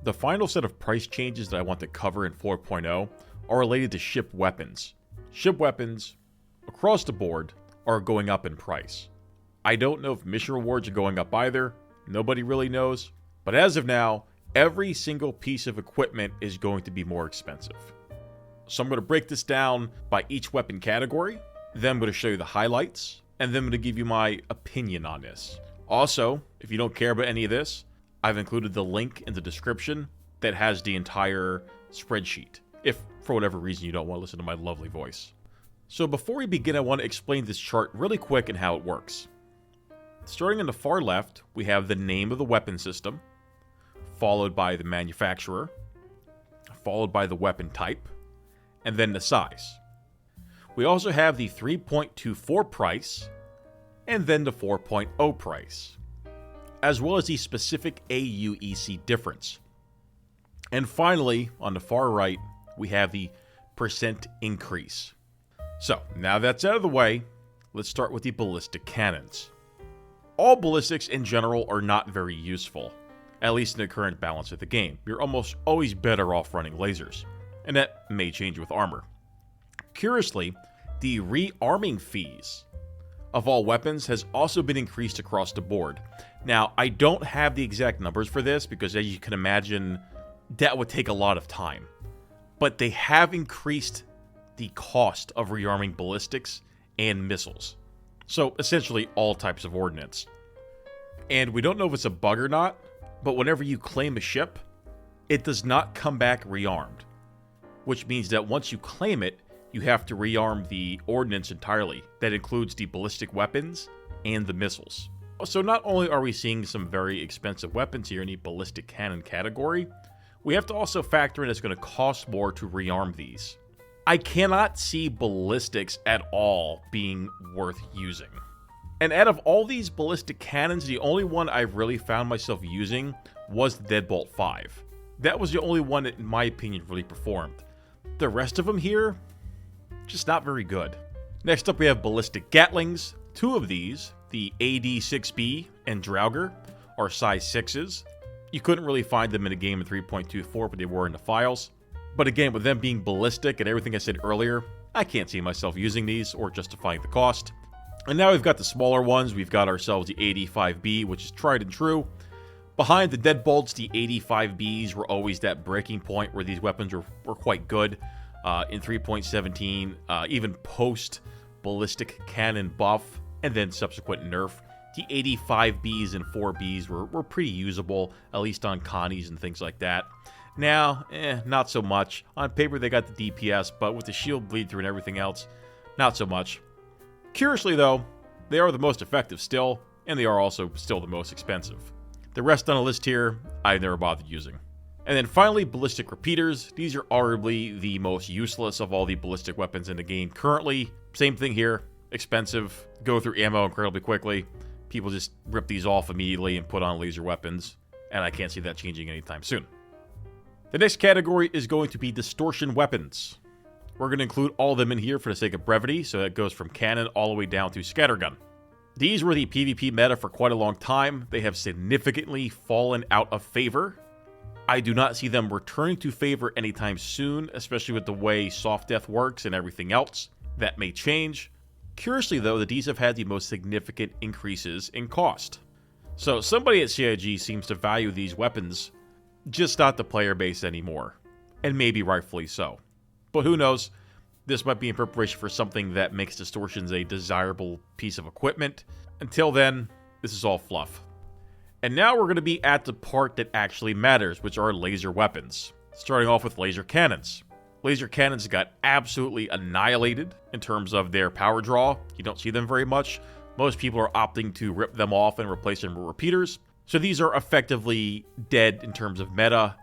The final set of price changes that I want to cover in 4.0 are related to ship weapons. Ship weapons, across the board, are going up in price. I don't know if mission rewards are going up either. Nobody really knows. But as of now, every single piece of equipment is going to be more expensive. So I'm going to break this down by each weapon category. Then I'm going to show you the highlights. And then I'm going to give you my opinion on this. Also, if you don't care about any of this, I've included the link in the description that has the entire spreadsheet, if for whatever reason you don't want to listen to my lovely voice. So before we begin, I want to explain this chart really quick and how it works. Starting on the far left, we have the name of the weapon system, followed by the manufacturer, followed by the weapon type, and then the size. We also have the 3.24 price, and then the 4.0 price, as well as the specific AUEC difference. And finally, on the far right, we have the percent increase. So, now that's out of the way, let's start with the ballistic cannons. All ballistics in general are not very useful, at least in the current balance of the game. You're almost always better off running lasers, and that may change with armor. Curiously, the rearming fees of all weapons has also been increased across the board. Now, I don't have the exact numbers for this because, as you can imagine, that would take a lot of time. But they have increased the cost of rearming ballistics and missiles. So, essentially, all types of ordnance. And we don't know if it's a bug or not, but whenever you claim a ship, it does not come back rearmed. Which means that once you claim it, you have to rearm the ordnance entirely. That includes the ballistic weapons and the missiles. So not only are we seeing some very expensive weapons here in the ballistic cannon category, we have to also factor in it's going to cost more to rearm these. I cannot see ballistics at all being worth using. And out of all these ballistic cannons, the only one I've really found myself using was the Deadbolt 5. That was the only one that, in my opinion, really performed. The rest of them here, just not very good. Next up, we have ballistic Gatlings. Two of these, the AD-6B and Draugr, are size 6s. You couldn't really find them in a game in 3.24, but they were in the files. But again, with them being ballistic and everything I said earlier, I can't see myself using these or justifying the cost. And now we've got the smaller ones. We've got ourselves the AD-5B, which is tried and true. Behind the Deadbolts, the AD-5Bs were always that breaking point where these weapons were quite good. In 3.17, even post-ballistic cannon buff, and then subsequent nerf, the 85Bs and 4Bs were pretty usable, at least on Connies and things like that. Now, not so much. On paper, they got the DPS, but with the shield bleed through and everything else, not so much. Curiously, though, they are the most effective still, and they are also still the most expensive. The rest on the list here, I've never bothered using. And then finally, ballistic repeaters. These are arguably the most useless of all the ballistic weapons in the game currently. Same thing here. Expensive. Go through ammo incredibly quickly. People just rip these off immediately and put on laser weapons. And I can't see that changing anytime soon. The next category is going to be distortion weapons. We're going to include all of them in here for the sake of brevity. So that goes from cannon all the way down to scattergun. These were the PvP meta for quite a long time. They have significantly fallen out of favor. I do not see them returning to favor anytime soon, especially with the way soft death works and everything else. That may change. Curiously, though, these have had the most significant increases in cost. So somebody at CIG seems to value these weapons, just not the player base anymore. And maybe rightfully so. But who knows? This might be in preparation for something that makes distortions a desirable piece of equipment. Until then, this is all fluff. And now we're going to be at the part that actually matters, which are laser weapons. Starting off with laser cannons. Laser cannons got absolutely annihilated in terms of their power draw. You don't see them very much. Most people are opting to rip them off and replace them with repeaters. So these are effectively dead in terms of meta.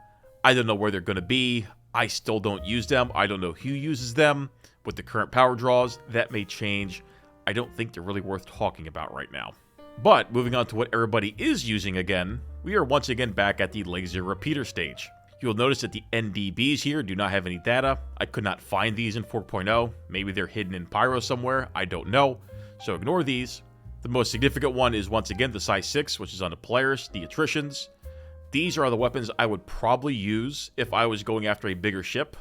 I don't know where they're going to be. I still don't use them. I don't know who uses them. With the current power draws, that may change. I don't think they're really worth talking about right now. But moving on to what everybody is using again, we are once again back at the laser repeater stage. You'll notice that the NDBs here do not have any data. I could not find these in 4.0. Maybe they're hidden in Pyro somewhere. I don't know. So ignore these. The most significant one is once again the size 6, which is on the Polaris, the attritions. These are the weapons I would probably use if I was going after a bigger ship.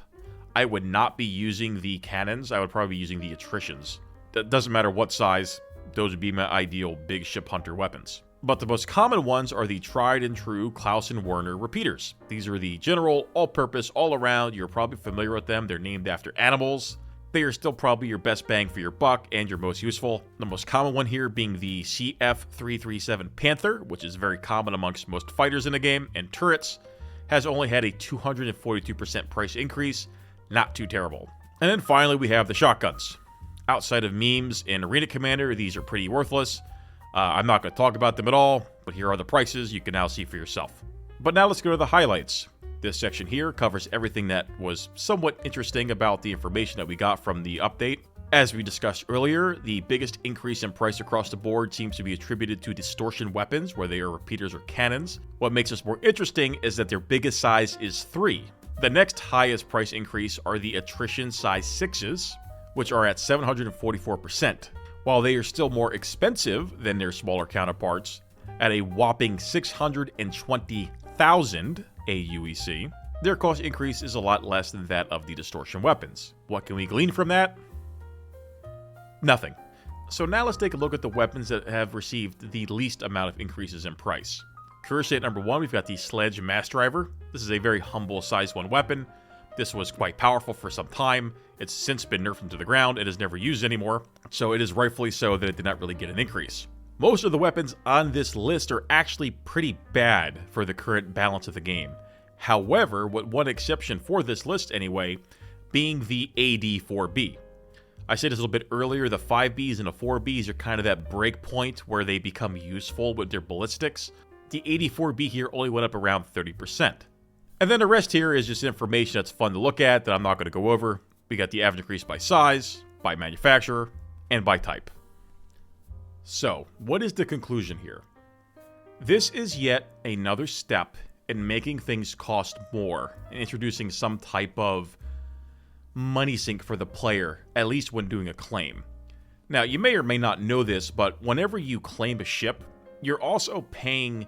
I would not be using the cannons. I would probably be using the attritions. That doesn't matter what size. Those would be my ideal big ship hunter weapons. But the most common ones are the tried and true Klaus and Werner repeaters. These are the general, all-purpose, all-around. You're probably familiar with them. They're named after animals. They are still probably your best bang for your buck and your most useful. The most common one here being the CF337 Panther, which is very common amongst most fighters in the game, and turrets, has only had a 242% price increase. Not too terrible. And then finally, we have the shotguns. Outside of memes and Arena Commander, these are pretty worthless. I'm not going to talk about them at all, but here are the prices you can now see for yourself. But now let's go to the highlights. This section here covers everything that was somewhat interesting about the information that we got from the update. As we discussed earlier, the biggest increase in price across the board seems to be attributed to distortion weapons, where they are repeaters or cannons. What makes this more interesting is that their biggest size is 3. The next highest price increase are the attrition size 6s, which are at 744%, while they are still more expensive than their smaller counterparts at a whopping 620,000 AUEC. Their cost increase is a lot less than that of the distortion weapons. What can we glean from that? Nothing. So now let's take a look at the weapons that have received the least amount of increases in price. Curiosity at number 1, we've got the Sledge Mass Driver. This is a very humble size 1 weapon. This was quite powerful for some time. It's since been nerfed into the ground. It is never used anymore, so it is rightfully so that it did not really get an increase. Most of the weapons on this list are actually pretty bad for the current balance of the game. However, with one exception for this list anyway, being the AD4B. I said this a little bit earlier, the 5Bs and the 4Bs are kind of that break point where they become useful with their ballistics. The AD4B here only went up around 30%. And then the rest here is just information that's fun to look at that I'm not going to go over. We got the average increase by size, by manufacturer, and by type. So, what is the conclusion here? This is yet another step in making things cost more and introducing some type of money sink for the player, at least when doing a claim. Now, you may or may not know this, but whenever you claim a ship, you're also paying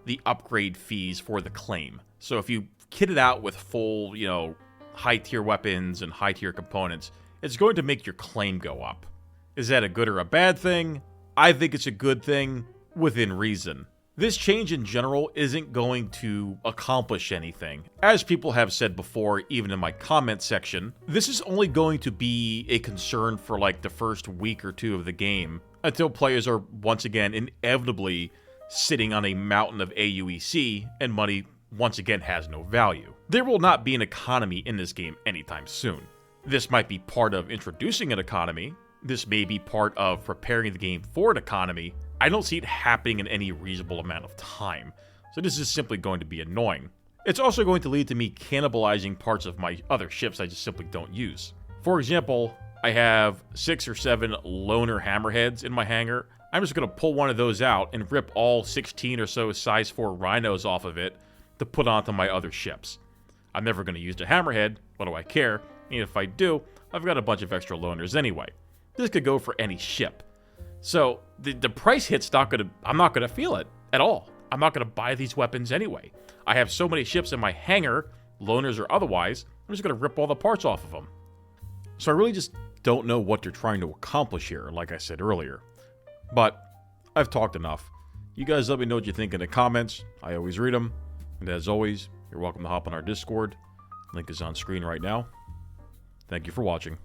the upgrade fees for the claim. So if you kit it out with full, high-tier weapons and high-tier components, it's going to make your claim go up. Is that a good or a bad thing? I think it's a good thing within reason. This change in general isn't going to accomplish anything. As people have said before, even in my comment section, this is only going to be a concern for like the first week or two of the game, until players are once again inevitably sitting on a mountain of AUEC and money once again has no value. There will not be an economy in this game anytime soon. This might be part of introducing an economy. This may be part of preparing the game for an economy. I don't see it happening in any reasonable amount of time, so this is simply going to be annoying. It's also going to lead to me cannibalizing parts of my other ships I just simply don't use. For example, I have 6 or 7 loner hammerheads in my hangar. I'm just going to pull one of those out and rip all 16 or so size 4 rhinos off of it to put onto my other ships. I'm never going to use the hammerhead, what do I care? And if I do, I've got a bunch of extra loners anyway. This could go for any ship. So the price hit's I'm not gonna feel it at all. I'm not gonna buy these weapons anyway. I have so many ships in my hangar, loners or otherwise, I'm just gonna rip all the parts off of them. So I really just don't know what they're trying to accomplish here, like I said earlier. But I've talked enough. You guys let me know what you think in the comments. I always read them. And as always, you're welcome to hop on our Discord. Link is on screen right now. Thank you for watching.